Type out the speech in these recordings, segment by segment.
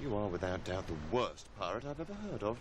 You are without doubt the worst pirate I've ever heard of.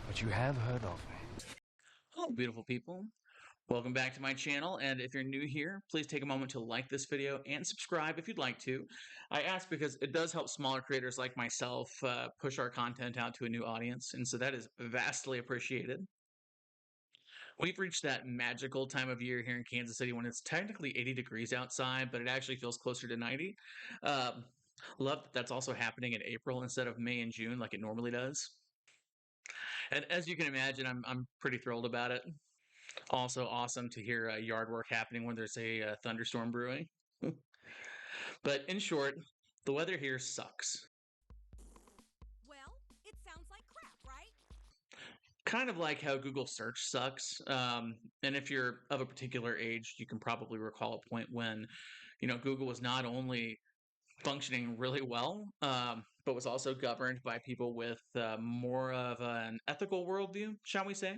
But you have heard of me. Hello, beautiful people. Welcome back to my channel, and if you're new here, please take a moment to like this video and subscribe if you'd like to. I ask because it does help smaller creators like myself push our content out to a new audience, and so that is vastly appreciated. We've reached that magical time of year here in Kansas City when it's technically 80 degrees outside, but it actually feels closer to 90. Love that that's also happening in April instead of May and June like it normally does. And as you can imagine, I'm pretty thrilled about it. Also awesome to hear yard work happening when there's a thunderstorm brewing. But in short, the weather here sucks. Well, it sounds like crap, right? Kind of like how Google search sucks. And if you're of a particular age, you can probably recall a point when, Google was not only functioning really well, but was also governed by people with more of an ethical worldview, shall we say.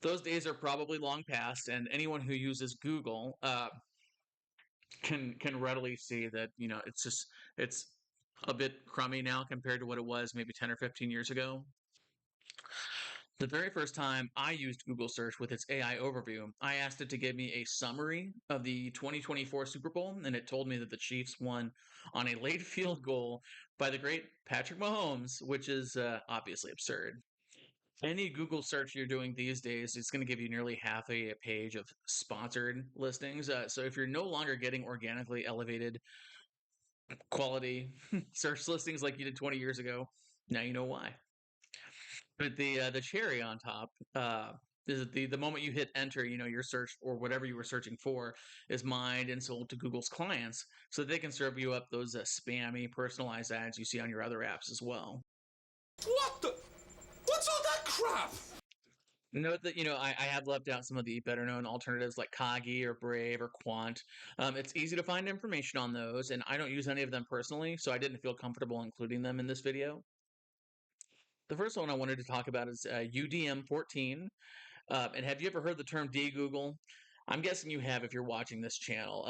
Those days are probably long past, and anyone who uses Google can readily see that it's a bit crummy now compared to what it was maybe 10 or 15 years ago. The very first time I used Google search with its AI overview, I asked it to give me a summary of the 2024 Super Bowl, and it told me that the Chiefs won on a late field goal by the great Patrick Mahomes, which is obviously absurd. Any Google search you're doing these days, it's going to give you nearly half a page of sponsored listings. So if you're no longer getting organically elevated quality search listings like you did 20 years ago, now you know why. But the cherry on top is the moment you hit enter, your search or whatever you were searching for is mined and sold to Google's clients, so that they can serve you up those spammy personalized ads you see on your other apps as well. What the? What's all that crap? Note that, I have left out some of the better known alternatives like Kagi or Brave or Quant. It's easy to find information on those, and I don't use any of them personally, so I didn't feel comfortable including them in this video. The first one I wanted to talk about is UDM14. And have you ever heard the term de-Google? I'm guessing you have if you're watching this channel.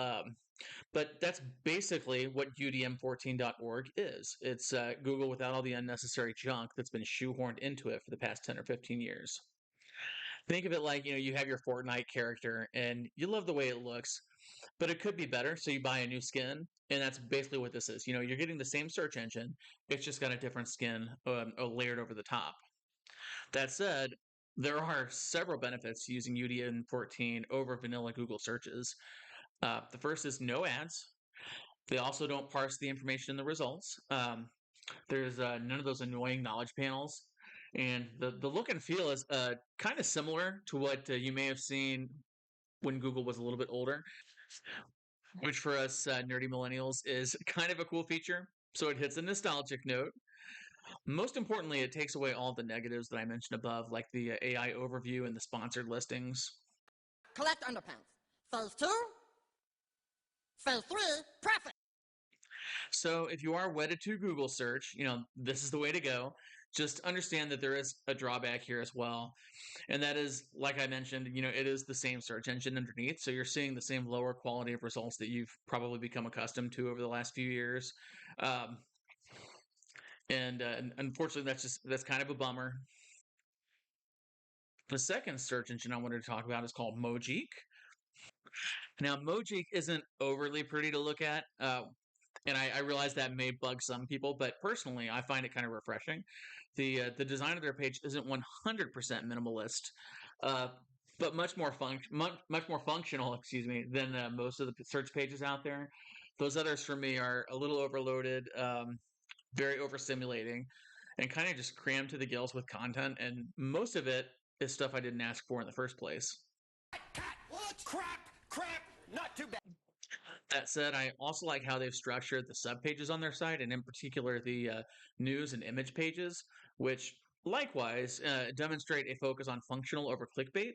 But that's basically what UDM14.org is. It's Google without all the unnecessary junk that's been shoehorned into it for the past 10 or 15 years. Think of it like, you have your Fortnite character and you love the way it looks, but it could be better, so you buy a new skin, and that's basically what this is. You're getting the same search engine, it's just got a different skin layered over the top. That said, there are several benefits to using UDN14 over vanilla Google searches. The first is no ads. They also don't parse the information in the results. There's none of those annoying knowledge panels. And the look and feel is kind of similar to what you may have seen when Google was a little bit older, which for us nerdy millennials is kind of a cool feature. So it hits a nostalgic note. Most importantly, it takes away all the negatives that I mentioned above, like the AI overview and the sponsored listings. Collect underpants. Phase 2. Phase 3, profit. So if you are wedded to Google search, this is the way to go. Just understand that there is a drawback here as well. And that is, like I mentioned, it is the same search engine underneath. So you're seeing the same lower quality of results that you've probably become accustomed to over the last few years. And unfortunately, that's kind of a bummer. The second search engine I wanted to talk about is called Mojeek. Now, Mojeek isn't overly pretty to look at, and I realize that may bug some people, but personally, I find it kind of refreshing. The design of their page isn't 100% minimalist, but much more functional, than most of the search pages out there. Those others for me are a little overloaded, very overstimulating, and kind of just crammed to the gills with content, and most of it is stuff I didn't ask for in the first place. Crap, not too bad. That said, I also like how they've structured the subpages on their site, and in particular the news and image pages, which likewise demonstrate a focus on functional over clickbait.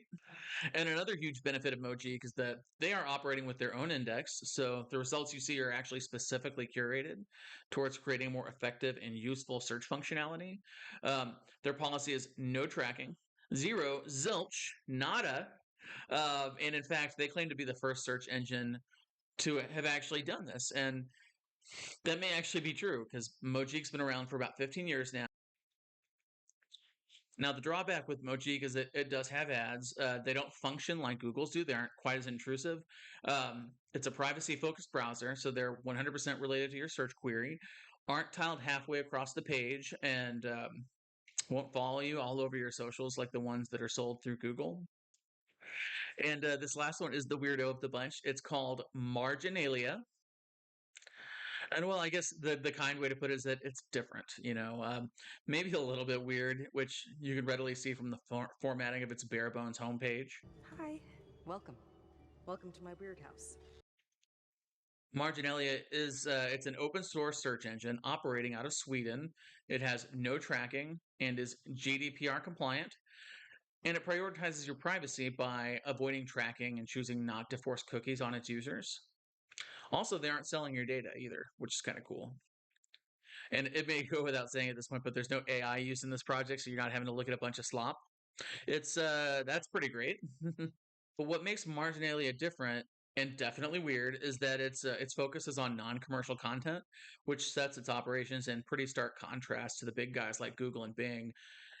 And another huge benefit of Mojeek is that they are operating with their own index, so the results you see are actually specifically curated towards creating more effective and useful search functionality. Their policy is no tracking, zero, zilch, nada, and in fact, they claim to be the first search engine to have actually done this. And That may actually be true because Mojeek's been around for about 15 years now. Now, the drawback with Mojeek is that it does have ads. They don't function like Google's do. They aren't quite as intrusive. It's a privacy-focused browser, so they're 100% related to your search query, aren't tiled halfway across the page, and won't follow you all over your socials like the ones that are sold through Google. And this last one is the weirdo of the bunch. It's called Marginalia. And well, I guess the kind way to put it is that it's different, maybe a little bit weird, which you can readily see from the formatting of its bare bones homepage. Hi. Welcome. Welcome to my weird house. Marginalia is it's an open source search engine operating out of Sweden. It has no tracking and is GDPR compliant. And it prioritizes your privacy by avoiding tracking and choosing not to force cookies on its users. Also, they aren't selling your data either, which is kind of cool. And it may go without saying at this point, but there's no AI used in this project, so you're not having to look at a bunch of slop. It's that's pretty great. But what makes Marginalia different and definitely weird is that its focus is on non-commercial content, which sets its operations in pretty stark contrast to the big guys like Google and Bing.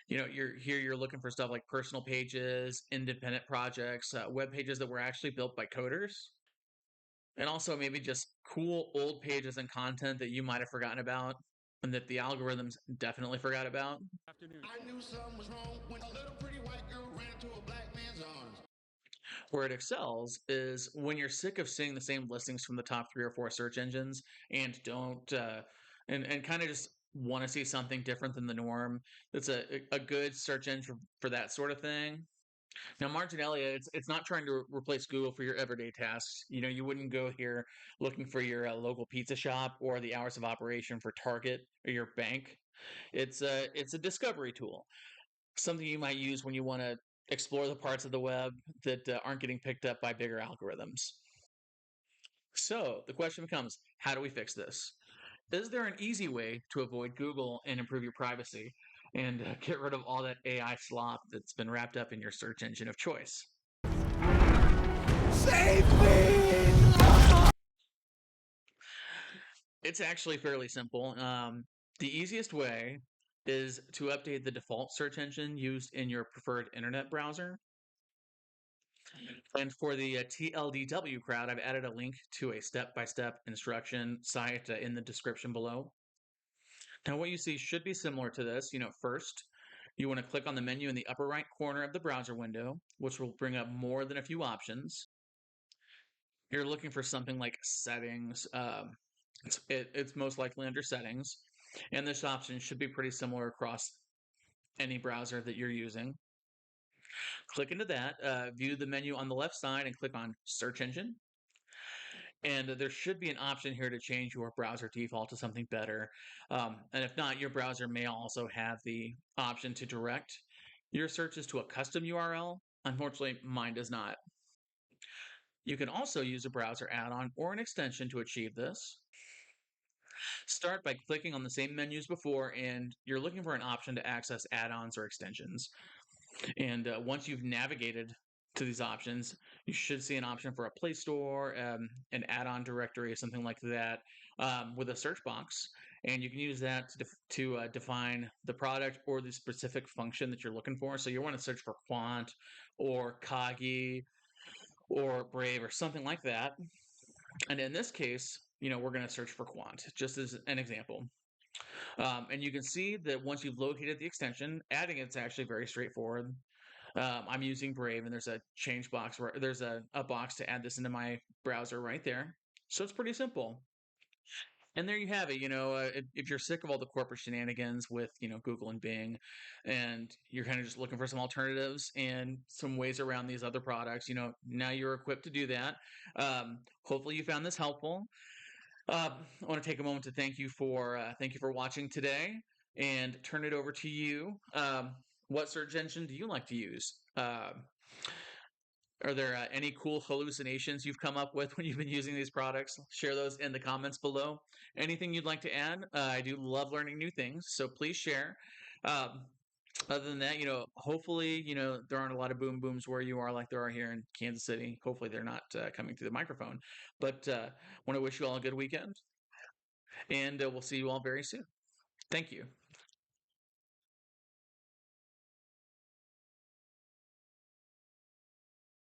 You're looking for stuff like personal pages, independent projects, web pages that were actually built by coders, and also maybe just cool old pages and content that you might have forgotten about and that the algorithms definitely forgot about. I knew something was wrong when a little pretty white girl ran to a black man's arms. Where it excels is when you're sick of seeing the same listings from the top 3 or 4 search engines and don't and kind of just want to see something different than the norm. It's a good search engine for that sort of thing. Now, Marginalia, it's not trying to replace Google for your everyday tasks. You wouldn't go here looking for your local pizza shop or the hours of operation for Target or your bank. It's a discovery tool, something you might use when you want to explore the parts of the web that aren't getting picked up by bigger algorithms. So the question becomes, how do we fix this? Is there an easy way to avoid Google and improve your privacy and get rid of all that AI slop that's been wrapped up in your search engine of choice? Save me! It's actually fairly simple. The easiest way is to update the default search engine used in your preferred internet browser. And for the TLDW crowd, I've added a link to a step-by-step instruction site in the description below. Now, what you see should be similar to this. First, you want to click on the menu in the upper right corner of the browser window, which will bring up more than a few options. You're looking for something like settings. It's most likely under settings. And this option should be pretty similar across any browser that you're using. Click into that, view the menu on the left side and click on search engine. And there should be an option here to change your browser default to something better. And if not, your browser may also have the option to direct your searches to a custom URL. Unfortunately, mine does not. You can also use a browser add-on or an extension to achieve this. Start by clicking on the same menus before, and you're looking for an option to access add-ons or extensions. And once you've navigated to these options, you should see an option for a Play Store, an add-on directory, something like that, with a search box. And you can use that to define the product or the specific function that you're looking for. So you want to search for Quant or Kagi or Brave or something like that. And in this case, we're going to search for Quant, just as an example. And you can see that once you've located the extension, adding it's actually very straightforward. I'm using Brave, and there's a change box where there's a box to add this into my browser right there. So it's pretty simple. And there you have it. If you're sick of all the corporate shenanigans with, Google and Bing, and you're kind of just looking for some alternatives and some ways around these other products, now you're equipped to do that. Hopefully you found this helpful. I want to take a moment to thank you for watching today, and turn it over to you. What search engine do you like to use? Are there any cool hallucinations you've come up with when you've been using these products? Share those in the comments below. Anything you'd like to add? I do love learning new things, so please share. Other than that, hopefully, there aren't a lot of boom booms where you are like there are here in Kansas City. Hopefully they're not coming through the microphone. But want to wish you all a good weekend. And we'll see you all very soon. Thank you.